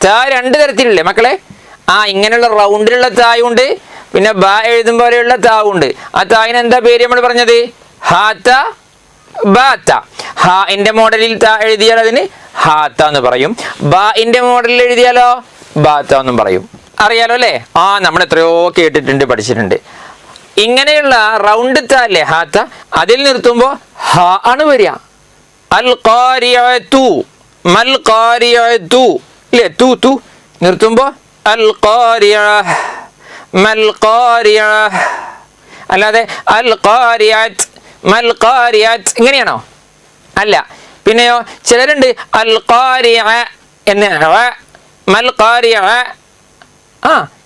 താ രണ്ട് തരത്തിലല്ലേ മക്കളെ? ഇങ്ങനെയുള്ള റൗണ്ടിലുള്ള തായുണ്ട്, പിന്നെ ബ എഴുതും പോലെയുള്ള താവുണ്ട്. ആ തായിന് എന്താ പേര് നമ്മൾ പറഞ്ഞത്? ഹാത്ത ബാത്ത. ഹാന്റെ മോഡലിൽ താ എഴുതിയാൽ അതിന് ഹാത്ത എന്ന് പറയും. ബാന്റെ മോഡലിൽ എഴുതിയാലോ ബാത്ത എന്നും പറയും. അറിയാലോ അല്ലേ? നമ്മൾ എത്രയോ കേട്ടിട്ടുണ്ട്, പഠിച്ചിട്ടുണ്ട്. ഇങ്ങനെയുള്ള റൗണ്ട് താ അല്ലേ ഹാത്ത, അതിൽ നിർത്തുമ്പോ ഹ ആണ് വരിക. അൽ ഖാരിഅതു മൽ ഖാരിഅതു ഇല്ലേ? തു നിർത്തുമ്പോ അൽ ഖാരിഅഹ് മൽ ഖാരിഅഹ്, അല്ലാതെ അൽ ഖാരിഅത്ത് മൽ ഖാരിഅത്ത് ഇങ്ങനെയാണോ? അല്ല. പിന്നെയോ ചിലരുണ്ട് അൽ ഖാരിഅ എന്ന് മൽ ഖാരിഅ.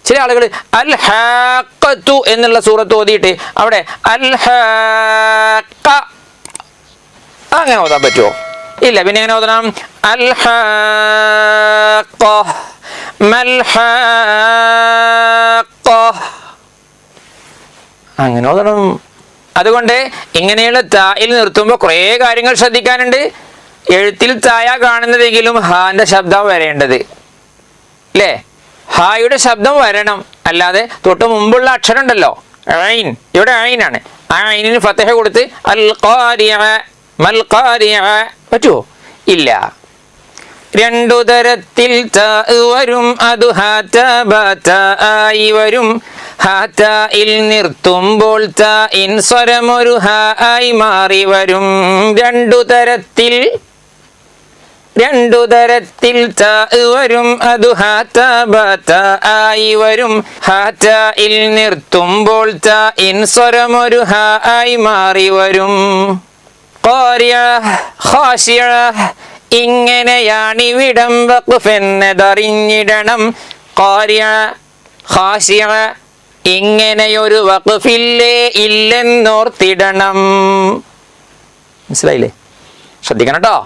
ചില ആളുകൾ അൽ ഹാഖത്തു എന്നുള്ള സൂറത്ത് ഓതിയിട്ട് അവിടെ അൽ ഹാഖ അങ്ങനെ ഓതാൻ പറ്റുമോ? ഇല്ല. പിന്നെ എങ്ങനെ ഓതണം? അൽ ഹാഖ മൽ ഹാഖ അങ്ങനെ ഓതണം. അതുകൊണ്ട് ഇങ്ങനെയുള്ള തായിൽ നിർത്തുമ്പോൾ കുറേ കാര്യങ്ങൾ ശ്രദ്ധിക്കാനുണ്ട്. എഴുത്തിൽ തായ കാണുന്നതെങ്കിലും ഹാന്റെ ശബ്ദം വരേണ്ടത് അല്ലേ? ഹായുടെ ശബ്ദം വരണം. അല്ലാതെ തൊട്ട് മുമ്പുള്ള അക്ഷരം ഉണ്ടല്ലോ ഐൻ, ഇവിടെ ഐനാണ്. ആ ഐനിന് ഫതഹ കൊടുത്ത് അൽ ഖാരിഅ മൽ ഖാരിഅ പറ്റുമോ? ഇല്ല. രണ്ടു തരത്തിൽ താ വരും, അത് ഹാത്ത ബാത്ത ആയി വരും. ഹാത്തയിൽ നിർത്തുമ്പോൾ താ ഇൻ സ്വരമൊരു ഹ ആയി മാറി വരും. രണ്ടു തരത്തിൽ താ വരും, അത് ഹാത്ത ബാത്ത ആയി വരും. ഹാത്തയിൽ നിർത്തുമ്പോൾ താ ഇൻ സ്വരമൊരു ഹ ആയി മാറി വരും. ഖാരിഅ ഖാശിഅ ഇങ്ങനെയാണിവിടം വഖഫ് എന്നതറിഞ്ഞിടണം. ഖാരിഅ ഖാശിഅ ഇങ്ങനെയൊരു വഖഫില്ലേ ഇല്ലെന്നോർത്തിടണം. മനസ്സിലായില്ലേ? ശ്രദ്ധിക്കണം കേട്ടോ.